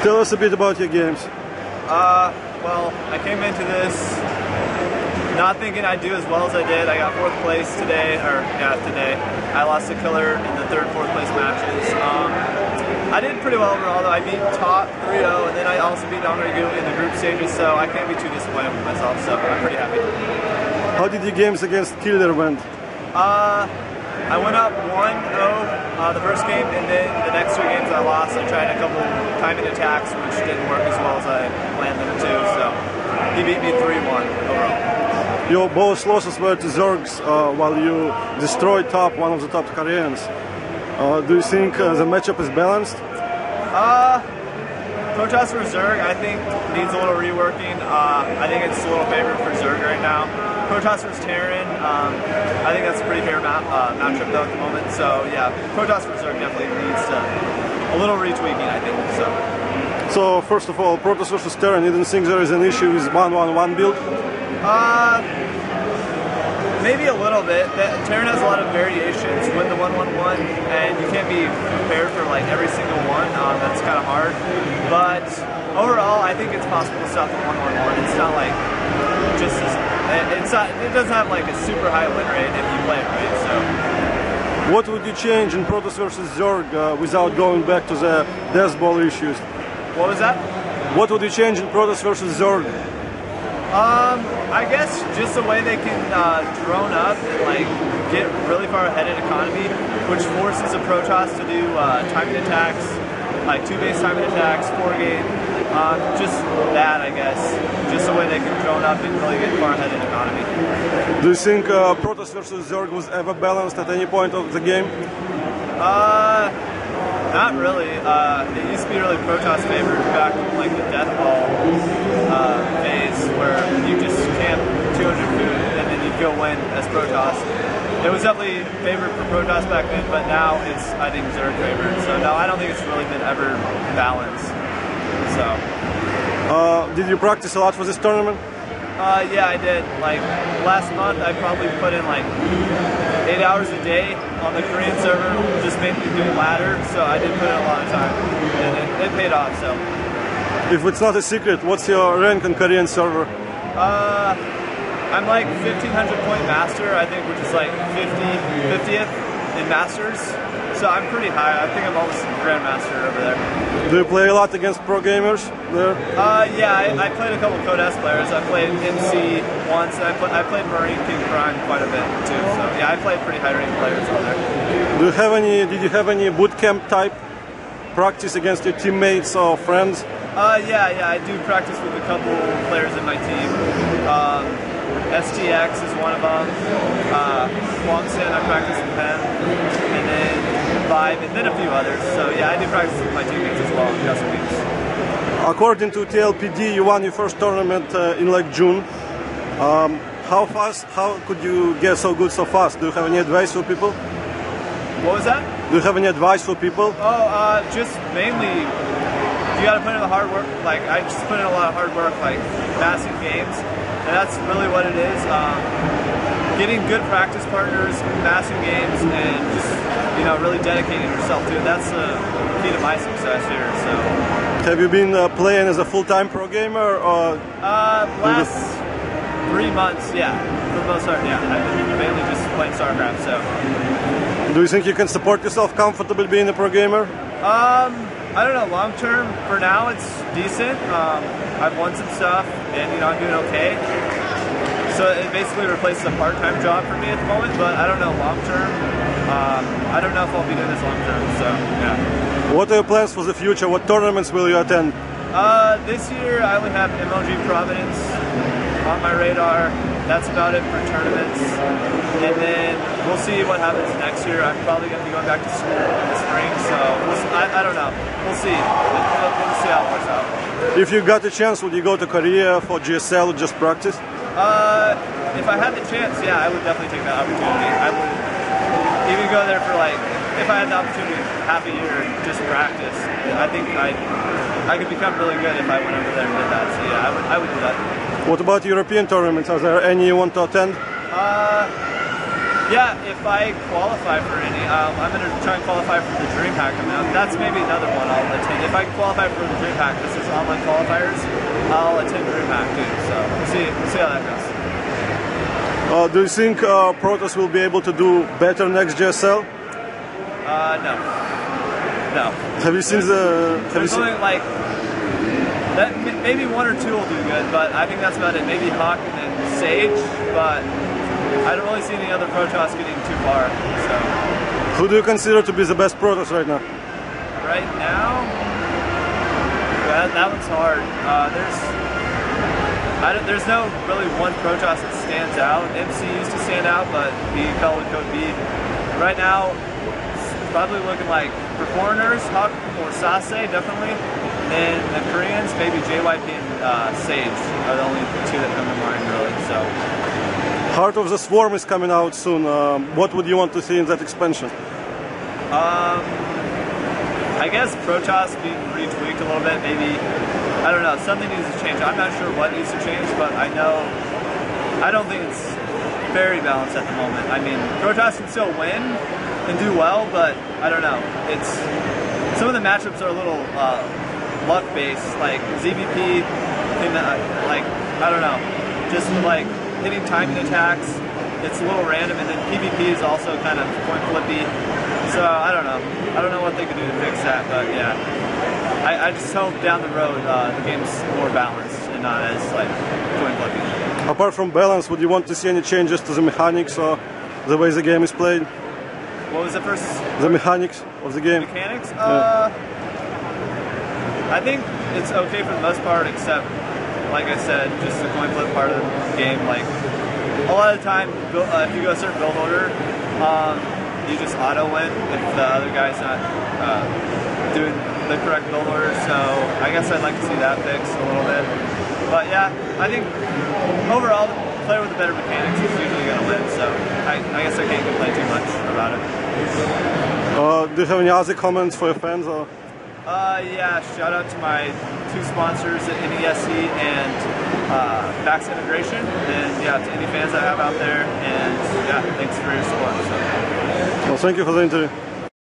Tell us a bit about your games. Well, I came into this not thinking I'd do as well as I did. I got 4th place today, today. I lost to Killer in the 3rd, 4th place matches. I did pretty well overall though. I beat Top 3-0 and then I also beat Donrigu in the group stages, so I can't be too disappointed with myself, so I'm pretty happy. How did your games against Killer went? I went up 1-0 the first game, and then the next 3 games I lost. I tried a couple timing attacks, which didn't work as well as I planned them to, so he beat me 3-1 overall. Your both losses were to Zergs while you destroyed Top, one of the top Koreans. Do you think the matchup is balanced? Protoss for Zerg, I think, needs a little reworking. I think it's a little favored for Zerg right now. Protoss vs Terran, I think that's a pretty fair matchup though at the moment. So yeah, Protoss for Zerg definitely needs a little retweaking, I think. So first of all, Protoss vs Terran, you don't think there is an issue with 1-1-1 build? Maybe a little bit. Terran has a lot of variations with the 1-1-1, and you can't be prepared for like every single one. That's kind of hard. But overall, I think it's possible to stop the 1-1-1. It's not like it doesn't have like a super high win rate if you play it right. So, what would you change in Protoss vs Zerg without going back to the Death Ball issues? What was that? What would you change in Protoss vs Zerg? I guess just the way they can drone up and like get really far ahead in economy, which forces a Protoss to do timing attacks, like 2-base timing attacks, 4-gate, just that I guess. Just the way they can drone up and really get far ahead in economy. Do you think Protoss vs Zerg was ever balanced at any point of the game? Not really. It used to be really Protoss favored back in like the Death Ball phase, where you just camp 200 food and then you go win as Protoss. It was definitely favored for Protoss back then, but now it's, I think, Zerg favored. So no, I don't think it's really been ever balanced. So. Did you practice a lot for this tournament? Yeah, I did. Like last month, I probably put in like 8 hours a day on the Korean server, just mainly doing ladder. So I did put in a lot of time, and it paid off. So. If it's not a secret, what's your rank on Korean server? I'm like 1500 point master, I think, which is like 50th in masters. So I'm pretty high. I think I'm almost grandmaster over there. Do you play a lot against pro gamers there? Yeah, I played a couple Code S players. I played MC once, and I played Marine King Prime quite a bit too. So yeah, I played pretty high ranked players over there. Did you have any boot camp type practice against your teammates or friends? Yeah, I do practice with a couple players in my team. STX is one of them. Wongsan, I practice with them, and then Vibe, and then a few others. So yeah, I do practice with my teammates as well in custom games. According to TLPD, you won your first tournament in like June. How could you get so good so fast? Do you have any advice for people? What was that? Do you have any advice for people? Oh, just mainly, you gotta put in the hard work. Like, I just put in a lot of hard work, like massive games. And that's really what it is. Getting good practice partners, massive games, and just, really dedicating yourself to it. That's the key to my success here. So. Have you been playing as a full-time pro gamer, or? Last 3 months, yeah. For the most part, yeah. I've been mainly just playing StarCraft. So. Do you think you can support yourself comfortably being a pro gamer? I don't know, long term, for now it's decent. I've won some stuff and I'm doing okay. So it basically replaces a part-time job for me at the moment, but I don't know long term. I don't know if I'll be doing this long term, so yeah. What are your plans for the future? What tournaments will you attend? This year I only have MLG Providence on my radar. That's about it for tournaments. And then we'll see what happens next year. I'm probably going to be going back to school in the spring, so I don't know. We'll see. We'll see how it works out. If you got a chance, would you go to Korea for GSL or just practice? If I had the chance, yeah, I would definitely take that opportunity. I would even go there for if I had the opportunity half a year just practice. I think I could become really good if I went over there and did that. So yeah, I would do that. What about European tournaments? Are there any you want to attend? Yeah, if I qualify for any, I'm going to try and qualify for the DreamHack coming up. That's maybe another one I'll attend. If I qualify for the DreamHack, this is online qualifiers, I'll attend DreamHack too. So we'll see how that goes. Do you think Protoss will be able to do better next GSL? No. No. Have you seen the... Something like... That, maybe one or two will do good, but I think that's about it. Maybe Hawk and then Sage, but I don't really see any other Protoss getting too far. So. Who do you consider to be the best Protoss right now? Right now? That one's hard. There's no really one Protoss that stands out. MC used to stand out, but he fell with Code B. Right now, it's probably looking like for foreigners, Hawk or Sase, definitely. And the Koreans, maybe JYP and Sage are the only two that come to mind, really. So. Heart of the Swarm is coming out soon. What would you want to see in that expansion? I guess Protoss being retweaked a little bit, maybe. I don't know. Something needs to change. I'm not sure what needs to change, but I don't think it's very balanced at the moment. I mean, Protoss can still win and do well, but I don't know. It's some of the matchups are a little. Luck-based, like ZVP, like, I don't know, just like hitting timing attacks, it's a little random, and then PvP is also kind of coin flippy, so I don't know what they could do to fix that, but yeah, I just hope down the road the game's more balanced and not as like coin flippy. Apart from balance, would you want to see any changes to the mechanics or the way the game is played? What was the first? The mechanics of the game. Mechanics? Yeah. I think it's okay for the most part, except, like I said, just the coin flip part of the game. Like, a lot of the time, if you go a certain build order, you just auto win if the other guy's not doing the correct build order. So I guess I'd like to see that fixed a little bit. But yeah, I think overall, the player with the better mechanics is usually going to win. So I guess I can't complain too much about it. Do you have any other comments for your fans? Or? Yeah, shout out to my two sponsors at NYC and Bax Integration, and yeah, to any fans I have out there, and yeah, thanks for your support. So. Well, thank you for the interview.